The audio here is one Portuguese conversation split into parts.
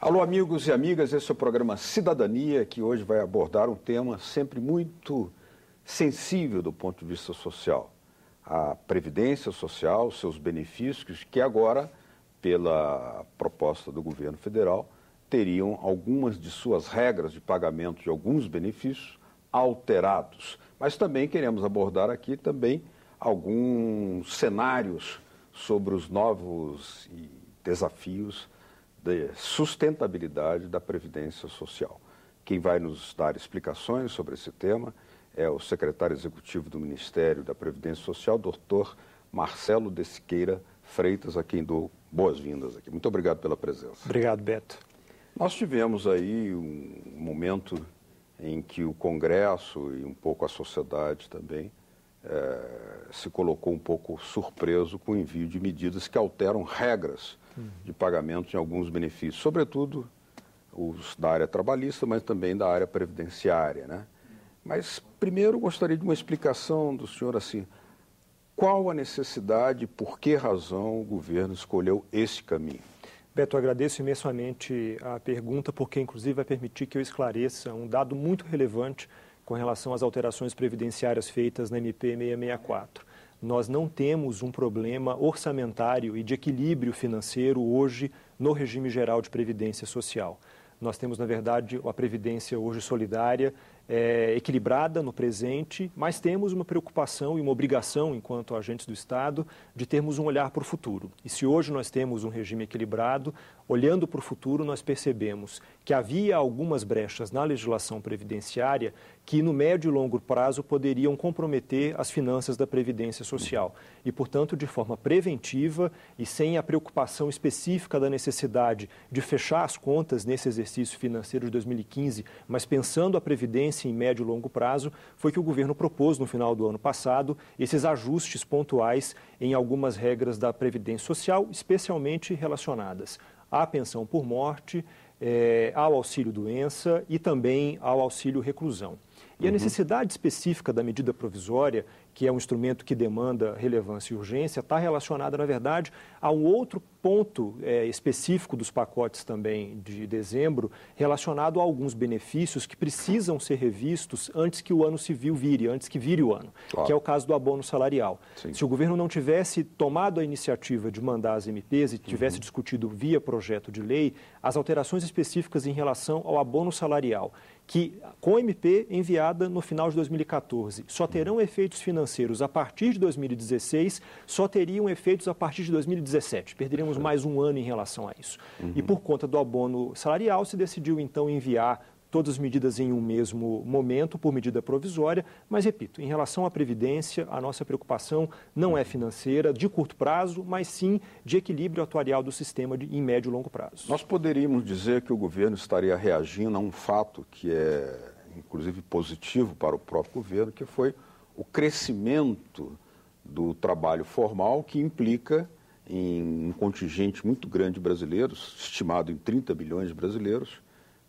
Alô, amigos e amigas, esse é o programa Cidadania, que hoje vai abordar um tema sempre muito sensível do ponto de vista social. A Previdência Social, seus benefícios, que agora, pela proposta do governo federal, teriam algumas de suas regras de pagamento de alguns benefícios alterados. Mas também queremos abordar aqui também alguns cenários sobre os novos desafios de sustentabilidade da Previdência Social. Quem vai nos dar explicações sobre esse tema é o secretário executivo do Ministério da Previdência Social, Dr. Marcelo de Siqueira Freitas, a quem dou boas-vindas aqui. Muito obrigado pela presença. Obrigado, Beto. Nós tivemos aí um momento em que o Congresso e um pouco a sociedade também se colocou um pouco surpreso com o envio de medidas que alteram regras de pagamento de alguns benefícios, sobretudo os da área trabalhista, mas também da área previdenciária, né? Mas primeiro gostaria de uma explicação do senhor assim, qual a necessidade e por que razão o governo escolheu esse caminho? Beto, eu agradeço imensamente a pergunta, porque inclusive vai permitir que eu esclareça um dado muito relevante com relação às alterações previdenciárias feitas na MP 664. Nós não temos um problema orçamentário e de equilíbrio financeiro hoje no regime geral de previdência social. Nós temos, na verdade, a previdência hoje solidária, equilibrada no presente, mas temos uma preocupação e uma obrigação, enquanto agentes do Estado, de termos um olhar para o futuro. E se hoje nós temos um regime equilibrado, olhando para o futuro, nós percebemos que havia algumas brechas na legislação previdenciária que, no médio e longo prazo, poderiam comprometer as finanças da Previdência Social. E, portanto, de forma preventiva e sem a preocupação específica da necessidade de fechar as contas nesse exercício financeiro de 2015, mas pensando a Previdência em médio e longo prazo, foi que o governo propôs no final do ano passado esses ajustes pontuais em algumas regras da Previdência Social, especialmente relacionadas à pensão por morte, ao auxílio-doença e também ao auxílio-reclusão. E a necessidade específica da medida provisória, que é um instrumento que demanda relevância e urgência, está relacionada, na verdade, a um outro ponto específico dos pacotes também de dezembro, relacionado a alguns benefícios que precisam ser revistos antes que o ano civil vire, antes que vire o ano, claro, que é o caso do abono salarial. Sim. Se o governo não tivesse tomado a iniciativa de mandar as MPs e tivesse discutido via projeto de lei, as alterações específicas em relação ao abono salarial, que com a MP enviada no final de 2014, só terão efeitos financeiros a partir de 2016, só teriam efeitos a partir de 2017. Perderíamos mais um ano em relação a isso. E por conta do abono salarial, se decidiu então enviar todas as medidas em um mesmo momento, por medida provisória, mas, repito, em relação à Previdência, a nossa preocupação não é financeira, de curto prazo, mas sim de equilíbrio atuarial do sistema em médio e longo prazo. Nós poderíamos dizer que o governo estaria reagindo a um fato que é, inclusive, positivo para o próprio governo, que foi o crescimento do trabalho formal, que implica em um contingente muito grande de brasileiros, estimado em 30 milhões de brasileiros,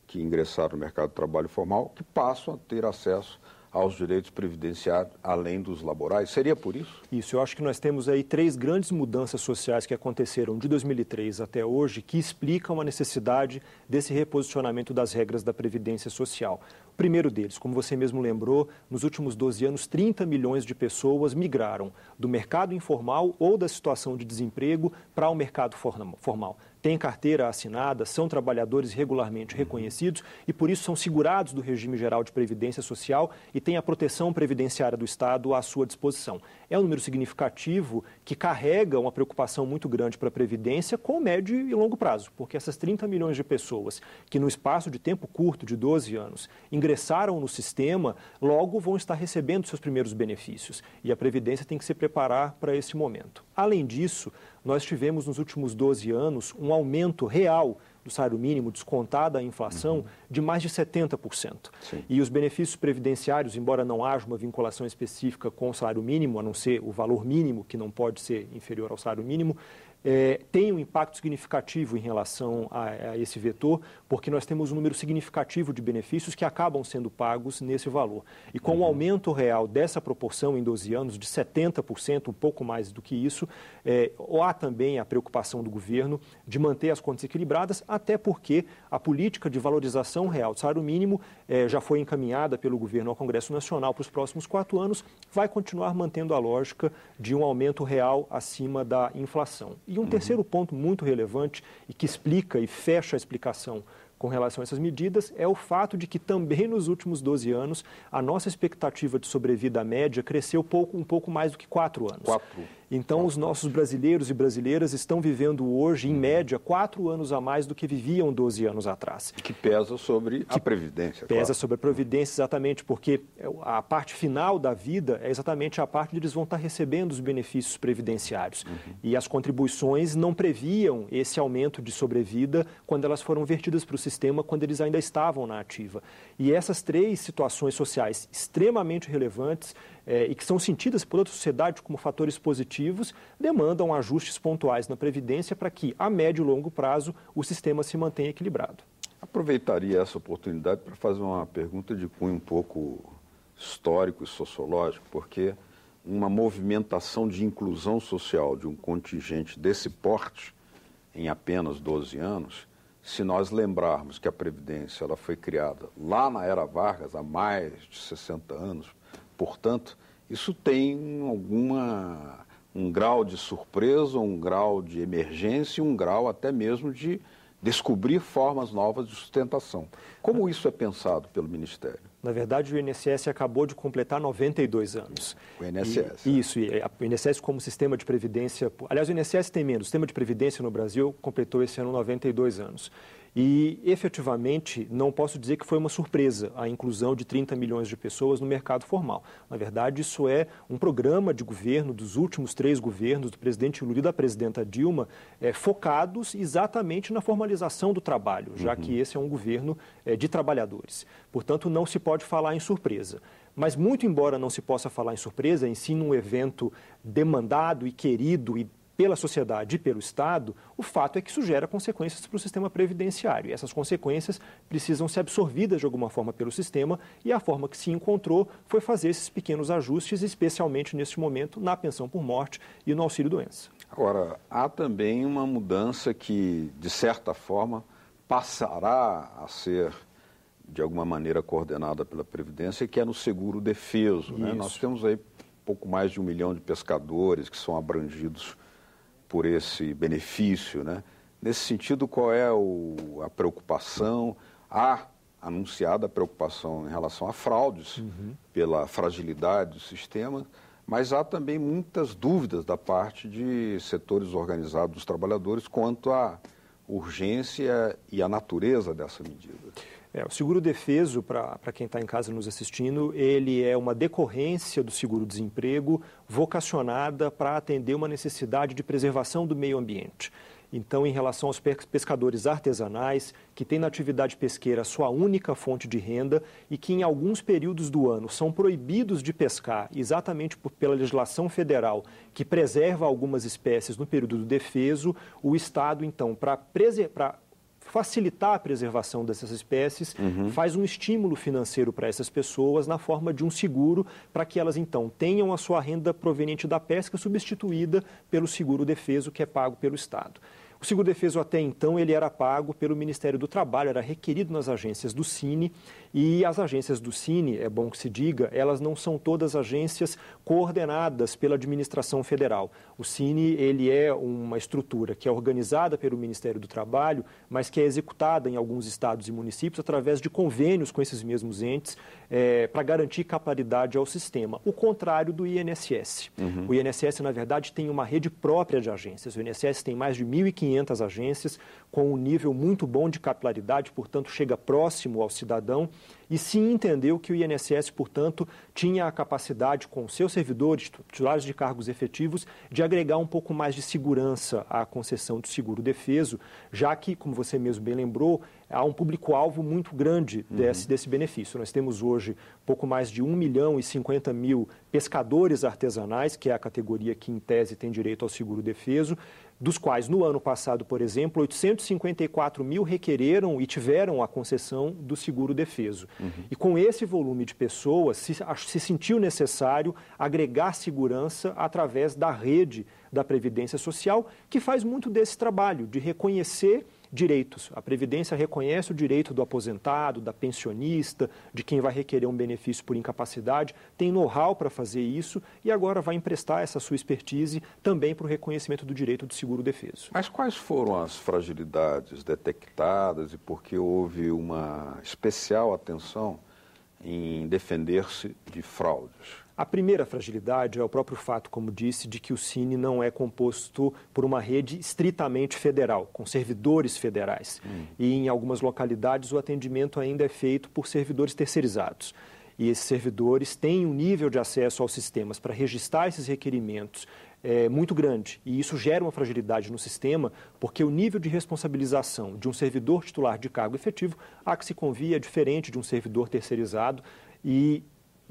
que ingressaram no mercado de trabalho formal, que passam a ter acesso aos direitos previdenciários, além dos laborais. Seria por isso? Isso, eu acho que nós temos aí 3 grandes mudanças sociais que aconteceram de 2003 até hoje, que explicam a necessidade desse reposicionamento das regras da Previdência Social. O primeiro deles, como você mesmo lembrou, nos últimos 12 anos, 30 milhões de pessoas migraram do mercado informal ou da situação de desemprego para o mercado formal. Têm carteira assinada, são trabalhadores regularmente reconhecidos e, por isso, são segurados do regime geral de previdência social e têm a proteção previdenciária do Estado à sua disposição. É um número significativo que carrega uma preocupação muito grande para a Previdência com médio e longo prazo, porque essas 30 milhões de pessoas que, no espaço de tempo curto, de 12 anos, ingressaram no sistema, logo vão estar recebendo seus primeiros benefícios. E a Previdência tem que se preparar para esse momento. Além disso, nós tivemos nos últimos 12 anos um aumento real do salário mínimo, descontada a inflação, de mais de 70%. Sim. E os benefícios previdenciários, embora não haja uma vinculação específica com o salário mínimo, a não ser o valor mínimo, que não pode ser inferior ao salário mínimo, tem um impacto significativo em relação a esse vetor, porque nós temos um número significativo de benefícios que acabam sendo pagos nesse valor. E com o aumento real dessa proporção em 12 anos, de 70%, um pouco mais do que isso, há também a preocupação do governo de manter as contas equilibradas, até porque a política de valorização real do salário mínimo já foi encaminhada pelo governo ao Congresso Nacional para os próximos 4 anos, vai continuar mantendo a lógica de um aumento real acima da inflação. E um terceiro ponto muito relevante e que explica e fecha a explicação com relação a essas medidas é o fato de que também nos últimos 12 anos a nossa expectativa de sobrevida média cresceu um pouco mais do que 4 anos. Então, os nossos brasileiros e brasileiras estão vivendo hoje, em média, 4 anos a mais do que viviam 12 anos atrás. Que pesa sobre a Previdência. Pesa sobre a Previdência, exatamente, porque a parte final da vida é exatamente a parte onde eles vão estar recebendo os benefícios previdenciários. E as contribuições não previam esse aumento de sobrevida quando elas foram vertidas para o sistema, quando eles ainda estavam na ativa. E essas 3 situações sociais extremamente relevantes e que são sentidas por toda a sociedade como fatores positivos, demandam ajustes pontuais na Previdência para que, a médio e longo prazo, o sistema se mantenha equilibrado. Aproveitaria essa oportunidade para fazer uma pergunta de cunho um pouco histórico e sociológico, porque uma movimentação de inclusão social de um contingente desse porte, em apenas 12 anos, se nós lembrarmos que a Previdência ela foi criada lá na Era Vargas, há mais de 60 anos, portanto, isso tem um grau de surpresa, um grau de emergência, um grau até mesmo de descobrir formas novas de sustentação. Como isso é pensado pelo Ministério? Na verdade, o INSS acabou de completar 92 anos. O INSS. O INSS como sistema de previdência... Aliás, o INSS tem menos. O sistema de previdência no Brasil completou esse ano 92 anos. E, efetivamente, não posso dizer que foi uma surpresa a inclusão de 30 milhões de pessoas no mercado formal. Na verdade, isso é um programa de governo dos últimos 3 governos, do presidente Lula e da presidenta Dilma, focados exatamente na formalização do trabalho, já que esse é um governo de trabalhadores. Portanto, não se pode falar em surpresa. Mas, muito embora não se possa falar em surpresa, em si, num evento demandado e querido e pela sociedade e pelo Estado, o fato é que isso gera consequências para o sistema previdenciário. E essas consequências precisam ser absorvidas de alguma forma pelo sistema e a forma que se encontrou foi fazer esses pequenos ajustes, especialmente neste momento, na pensão por morte e no auxílio-doença. Agora, há também uma mudança que, de certa forma, passará a ser, de alguma maneira, coordenada pela Previdência, que é no seguro-defeso, né? Nós temos aí pouco mais de 1 milhão de pescadores que são abrangidos por esse benefício, né? Nesse sentido, qual é a preocupação? Há anunciada a preocupação em relação a fraudes, pela fragilidade do sistema, mas há também muitas dúvidas da parte de setores organizados dos trabalhadores quanto à urgência e à natureza dessa medida. O seguro-defeso, para quem está em casa nos assistindo, ele é uma decorrência do seguro-desemprego vocacionada para atender uma necessidade de preservação do meio ambiente. Então, em relação aos pescadores artesanais, que têm na atividade pesqueira a sua única fonte de renda e que em alguns períodos do ano são proibidos de pescar, exatamente pela legislação federal, que preserva algumas espécies no período do defeso, o Estado, então, para facilitar a preservação dessas espécies, faz um estímulo financeiro para essas pessoas na forma de um seguro para que elas, então, tenham a sua renda proveniente da pesca substituída pelo seguro-defeso que é pago pelo Estado. O seguro-defeso até então ele era pago pelo Ministério do Trabalho, era requerido nas agências do Cine e as agências do Cine, é bom que se diga, elas não são todas agências coordenadas pela administração federal. O Cine ele é uma estrutura que é organizada pelo Ministério do Trabalho, mas que é executada em alguns estados e municípios através de convênios com esses mesmos entes para garantir capilaridade ao sistema. O contrário do INSS. O INSS, na verdade, tem uma rede própria de agências. O INSS tem mais de 1.500 agências com um nível muito bom de capilaridade, portanto, chega próximo ao cidadão e sim entendeu que o INSS, portanto, tinha a capacidade, com seus servidores, titulares de cargos efetivos, de agregar um pouco mais de segurança à concessão do seguro-defeso, já que, como você mesmo bem lembrou, há um público-alvo muito grande desse benefício. Nós temos hoje pouco mais de 1.050.000 pescadores artesanais, que é a categoria que, em tese, tem direito ao seguro-defeso, dos quais, no ano passado, por exemplo, 854.000 requereram e tiveram a concessão do seguro-defeso. E com esse volume de pessoas, se sentiu necessário agregar segurança através da rede da Previdência Social, que faz muito desse trabalho de reconhecer direitos. A Previdência reconhece o direito do aposentado, da pensionista, de quem vai requerer um benefício por incapacidade, tem know-how para fazer isso e agora vai emprestar essa sua expertise também para o reconhecimento do direito do seguro-defeso. Mas quais foram as fragilidades detectadas e por que houve uma especial atenção em defender-se de fraudes? A primeira fragilidade é o próprio fato, como disse, de que o Cine não é composto por uma rede estritamente federal, com servidores federais. E em algumas localidades o atendimento ainda é feito por servidores terceirizados. E esses servidores têm um nível de acesso aos sistemas para registrar esses requerimentos muito grande. E isso gera uma fragilidade no sistema, porque o nível de responsabilização de um servidor titular de cargo efetivo, a que se convia, é diferente de um servidor terceirizado e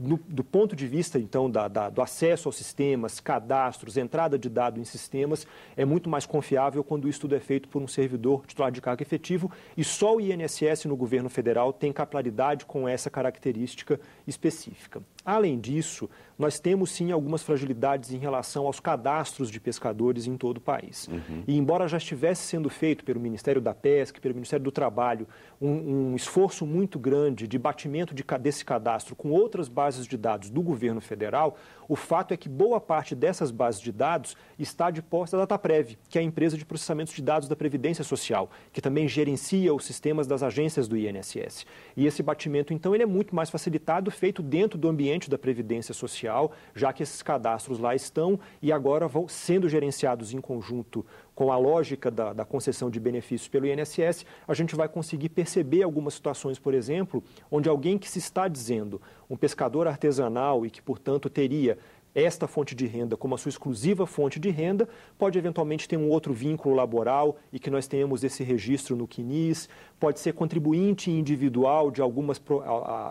do ponto de vista, então, do acesso aos sistemas, cadastros, entrada de dados em sistemas, é muito mais confiável quando isso tudo é feito por um servidor titular de cargo efetivo e só o INSS no governo federal tem capilaridade com essa característica específica. Além disso, nós temos sim algumas fragilidades em relação aos cadastros de pescadores em todo o país. E embora já estivesse sendo feito pelo Ministério da Pesca, pelo Ministério do Trabalho, um esforço muito grande de batimento desse cadastro com outras bases de dados do governo federal, o fato é que boa parte dessas bases de dados está de posse da Dataprev, que é a empresa de processamento de dados da Previdência Social, que também gerencia os sistemas das agências do INSS. E esse batimento, então, ele é muito mais facilitado, feito dentro do ambiente da Previdência Social, já que esses cadastros lá estão e agora vão sendo gerenciados em conjunto com a lógica da concessão de benefícios pelo INSS, a gente vai conseguir perceber algumas situações, por exemplo, onde alguém que se está dizendo um pescador artesanal e que, portanto, teria esta fonte de renda como a sua exclusiva fonte de renda, pode eventualmente ter um outro vínculo laboral e que nós tenhamos esse registro no CNIS, pode ser contribuinte individual de algumas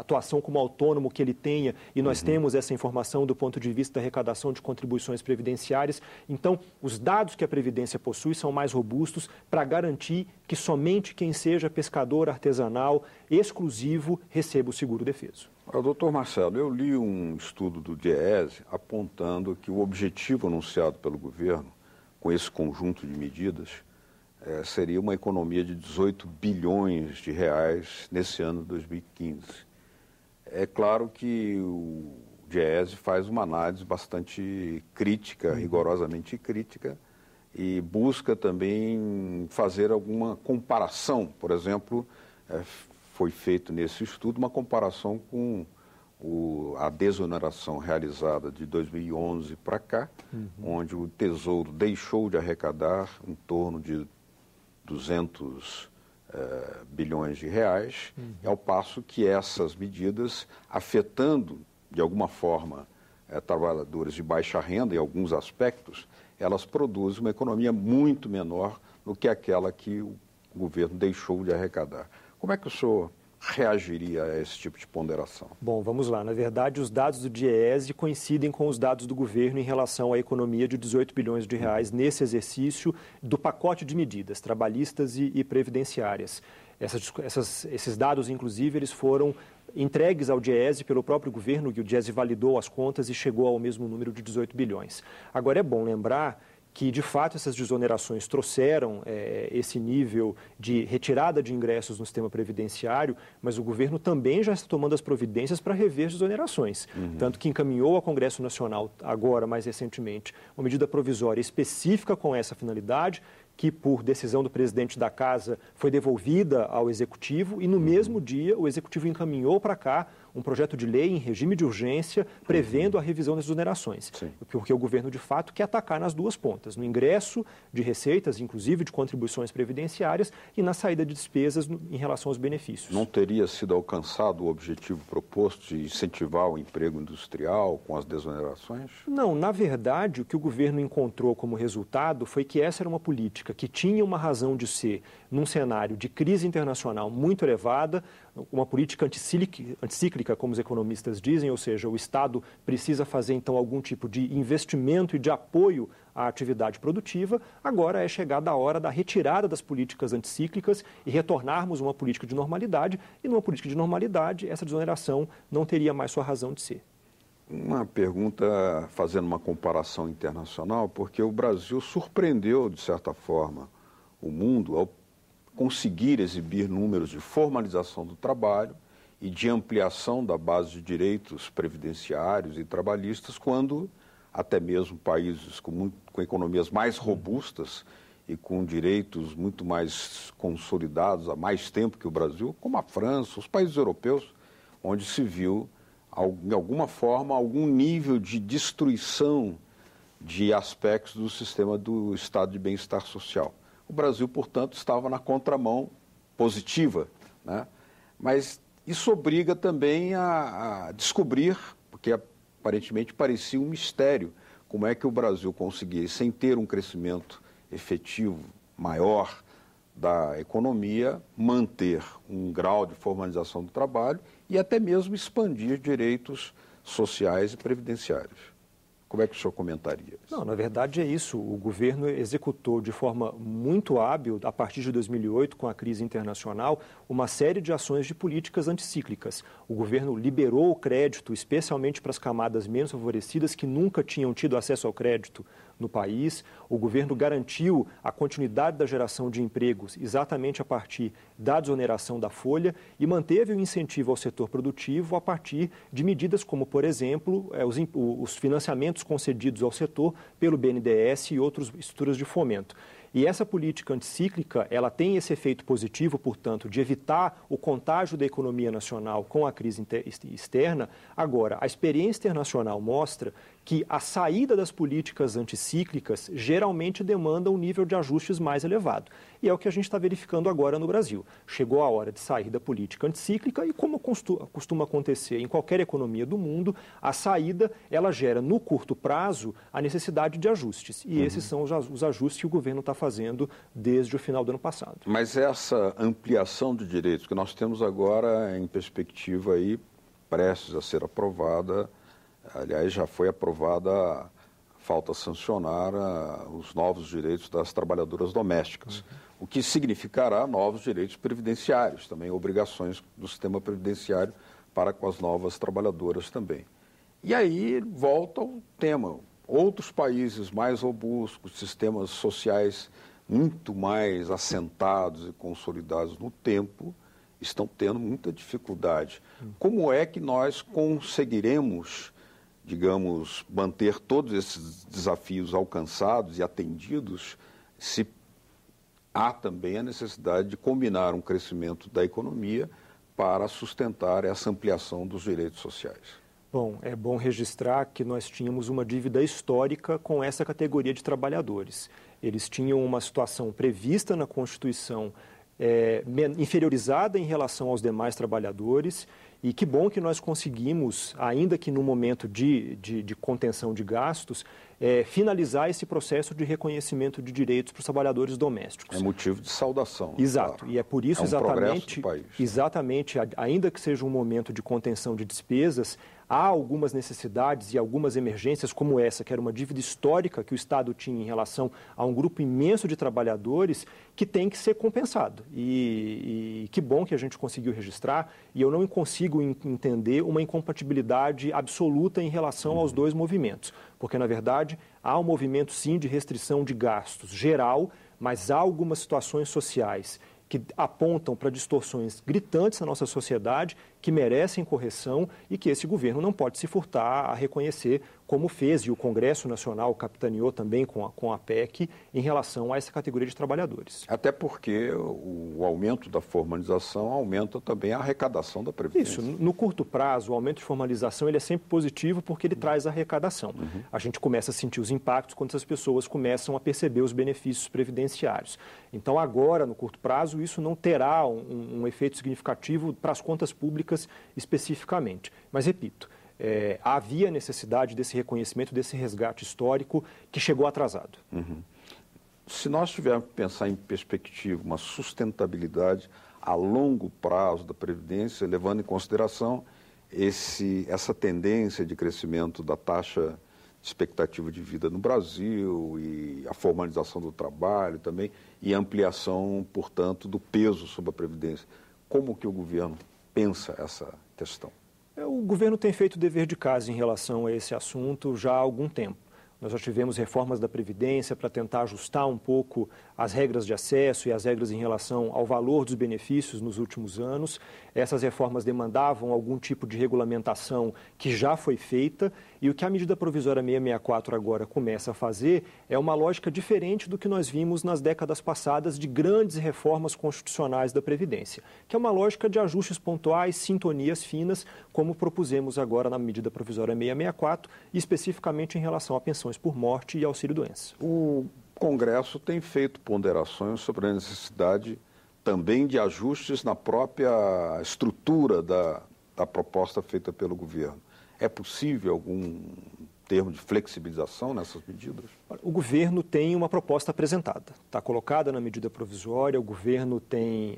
atuação como autônomo que ele tenha e nós temos essa informação do ponto de vista da arrecadação de contribuições previdenciárias. Então, os dados que a Previdência possui são mais robustos para garantir que somente quem seja pescador artesanal exclusivo receba o seguro-defeso. Doutor Marcelo, eu li um estudo do DIEESE apontando que o objetivo anunciado pelo governo, com esse conjunto de medidas, seria uma economia de 18 bilhões de reais nesse ano de 2015. É claro que o DIEESE faz uma análise bastante crítica, rigorosamente crítica, e busca também fazer alguma comparação. Por exemplo, foi feito nesse estudo uma comparação com a desoneração realizada de 2011 para cá, onde o Tesouro deixou de arrecadar em torno de 200 bilhões de reais, ao passo que essas medidas, afetando de alguma forma trabalhadores de baixa renda em alguns aspectos, elas produzem uma economia muito menor do que aquela que o governo deixou de arrecadar. Como é que o senhor reagiria a esse tipo de ponderação? Bom, vamos lá. Na verdade, os dados do DIEESE coincidem com os dados do governo em relação à economia de 18 bilhões de reais nesse exercício do pacote de medidas trabalhistas e previdenciárias. Esses dados, inclusive, eles foram entregues ao DIEESE pelo próprio governo, que o DIEESE validou as contas e chegou ao mesmo número de 18 bilhões. Agora, é bom lembrar que, de fato, essas desonerações trouxeram esse nível de retirada de ingressos no sistema previdenciário, mas o governo também já está tomando as providências para rever as desonerações. Tanto que encaminhou ao Congresso Nacional, agora, mais recentemente, uma medida provisória específica com essa finalidade, que, por decisão do presidente da Casa, foi devolvida ao Executivo, e no mesmo dia o Executivo encaminhou para cá um projeto de lei em regime de urgência prevendo a revisão das exonerações. Sim. Porque o governo, de fato, quer atacar nas duas pontas, no ingresso de receitas, inclusive de contribuições previdenciárias, e na saída de despesas em relação aos benefícios. Não teria sido alcançado o objetivo proposto de incentivar o emprego industrial com as desonerações? Não, na verdade, o que o governo encontrou como resultado foi que essa era uma política que tinha uma razão de ser num cenário de crise internacional muito elevada, uma política anticíclica, como os economistas dizem, ou seja, o Estado precisa fazer, então, algum tipo de investimento e de apoio à atividade produtiva. Agora é chegada a hora da retirada das políticas anticíclicas e retornarmos a uma política de normalidade, e numa política de normalidade, essa desoneração não teria mais sua razão de ser. Uma pergunta fazendo uma comparação internacional, porque o Brasil surpreendeu, de certa forma, o mundo ao conseguir exibir números de formalização do trabalho e de ampliação da base de direitos previdenciários e trabalhistas, quando até mesmo países com economias mais robustas e com direitos muito mais consolidados há mais tempo que o Brasil, como a França, os países europeus, onde se viu, de alguma forma, algum nível de destruição de aspectos do sistema do estado de bem-estar social. O Brasil, portanto, estava na contramão positiva, né? Mas isso obriga também a descobrir, porque aparentemente parecia um mistério, como é que o Brasil conseguia, sem ter um crescimento efetivo maior da economia, manter um grau de formalização do trabalho e até mesmo expandir direitos sociais e previdenciários. Como é que o senhor comentaria isso? Não, na verdade é isso. O governo executou de forma muito hábil, a partir de 2008, com a crise internacional, uma série de ações de políticas anticíclicas. O governo liberou o crédito, especialmente para as camadas menos favorecidas, que nunca tinham tido acesso ao crédito no país. O governo garantiu a continuidade da geração de empregos exatamente a partir da desoneração da folha e manteve o incentivo ao setor produtivo a partir de medidas como, por exemplo, os financiamentos concedidos ao setor pelo BNDES e outras estruturas de fomento. E essa política anticíclica, ela tem esse efeito positivo, portanto, de evitar o contágio da economia nacional com a crise externa. Agora, a experiência internacional mostra que a saída das políticas anticíclicas geralmente demanda um nível de ajustes mais elevado. E é o que a gente está verificando agora no Brasil. Chegou a hora de sair da política anticíclica e, como costuma acontecer em qualquer economia do mundo, a saída ela gera, no curto prazo, a necessidade de ajustes. E esses são os ajustes que o governo está fazendo desde o final do ano passado. Mas essa ampliação de direitos que nós temos agora em perspectiva aí, prestes a ser aprovada, aliás, já foi aprovada, falta sancionar os novos direitos das trabalhadoras domésticas, o que significará novos direitos previdenciários, também obrigações do sistema previdenciário para com as novas trabalhadoras também. E aí volta o tema. Outros países mais robustos, sistemas sociais muito mais assentados e consolidados no tempo, estão tendo muita dificuldade. Como é que nós conseguiremos, digamos, manter todos esses desafios alcançados e atendidos, se há também a necessidade de combinar um crescimento da economia para sustentar essa ampliação dos direitos sociais? Bom, é bom registrar que nós tínhamos uma dívida histórica com essa categoria de trabalhadores. Eles tinham uma situação prevista na Constituição inferiorizada em relação aos demais trabalhadores, e que bom que nós conseguimos, ainda que no momento de contenção de gastos, finalizar esse processo de reconhecimento de direitos para os trabalhadores domésticos. É motivo de saudação. Exato, Claro. E é por isso progresso do país. Exatamente, ainda que seja um momento de contenção de despesas, há algumas necessidades e algumas emergências como essa, que era uma dívida histórica que o Estado tinha em relação a um grupo imenso de trabalhadores, que tem que ser compensado. E que bom que a gente conseguiu registrar, e eu não consigo entender uma incompatibilidade absoluta em relação aos dois movimentos, porque, na verdade, há um movimento, sim, de restrição de gastos geral, mas há algumas situações sociais que apontam para distorções gritantes na nossa sociedade, que merecem correção e que esse governo não pode se furtar a reconhecer, como fez, e o Congresso Nacional capitaneou também com a PEC, em relação a essa categoria de trabalhadores. Até porque o aumento da formalização aumenta também a arrecadação da Previdência. Isso, no curto prazo, o aumento de formalização ele é sempre positivo porque ele traz arrecadação. A gente começa a sentir os impactos quando as pessoas começam a perceber os benefícios previdenciários. Então, agora, no curto prazo, isso não terá um efeito significativo para as contas públicas especificamente. Mas, repito, havia necessidade desse reconhecimento, desse resgate histórico que chegou atrasado. Se nós tivermos que pensar em perspectiva, uma sustentabilidade a longo prazo da Previdência, levando em consideração essa tendência de crescimento da taxa de expectativa de vida no Brasil e a formalização do trabalho também e ampliação, portanto, do peso sobre a Previdência. Como que o governo pensa essa questão? O governo tem feito o dever de casa em relação a esse assunto já há algum tempo. Nós já tivemos reformas da Previdência para tentar ajustar um pouco as regras de acesso e as regras em relação ao valor dos benefícios nos últimos anos. Essas reformas demandavam algum tipo de regulamentação que já foi feita e o que a medida provisória 664 agora começa a fazer é uma lógica diferente do que nós vimos nas décadas passadas de grandes reformas constitucionais da Previdência, que é uma lógica de ajustes pontuais, sintonias finas, como propusemos agora na medida provisória 664, e especificamente em relação a pensões por morte e auxílio-doença. O Congresso tem feito ponderações sobre a necessidade também de ajustes na própria estrutura da proposta feita pelo governo. É possível algum termo de flexibilização nessas medidas? O governo tem uma proposta apresentada, está colocada na medida provisória, o governo tem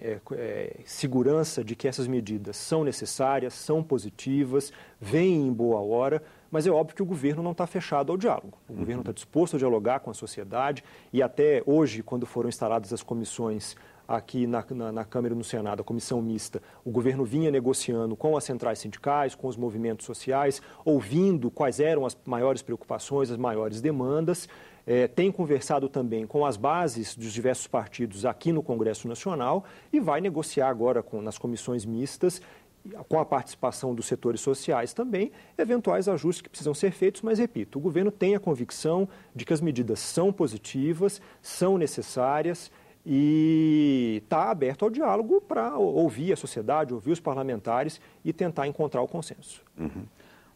segurança de que essas medidas são necessárias, são positivas, vêm em boa hora, mas é óbvio que o governo não está fechado ao diálogo. O governo está disposto a dialogar com a sociedade e até hoje, quando foram instaladas as comissões aqui na Câmara e no Senado, a comissão mista, o governo vinha negociando com as centrais sindicais, com os movimentos sociais, ouvindo quais eram as maiores preocupações, as maiores demandas, tem conversado também com as bases dos diversos partidos aqui no Congresso Nacional e vai negociar agora nas comissões mistas, com a participação dos setores sociais também, eventuais ajustes que precisam ser feitos, mas, repito, o governo tem a convicção de que as medidas são positivas, são necessárias e está aberto ao diálogo para ouvir a sociedade, ouvir os parlamentares e tentar encontrar o consenso.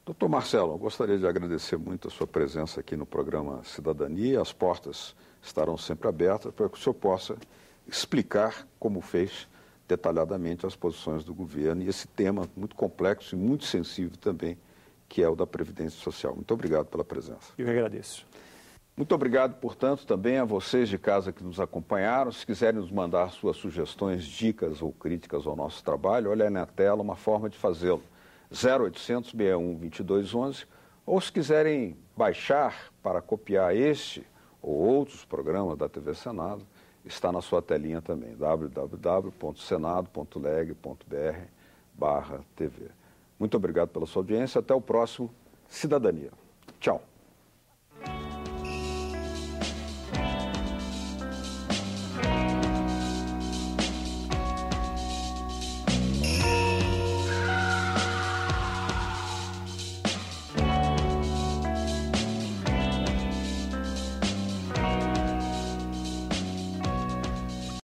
Doutor Marcelo, eu gostaria de agradecer muito a sua presença aqui no programa Cidadania. As portas estarão sempre abertas para que o senhor possa explicar como fez detalhadamente as posições do governo e esse tema muito complexo e muito sensível também, que é o da Previdência Social. Muito obrigado pela presença. Eu agradeço. Muito obrigado, portanto, também a vocês de casa que nos acompanharam. Se quiserem nos mandar suas sugestões, dicas ou críticas ao nosso trabalho, olha aí na tela uma forma de fazê-lo. 0800 61 2211, ou se quiserem baixar para copiar este ou outros programas da TV Senado, está na sua telinha também, www.senado.leg.br/TV. Muito obrigado pela sua audiência. Até o próximo Cidadania. Tchau.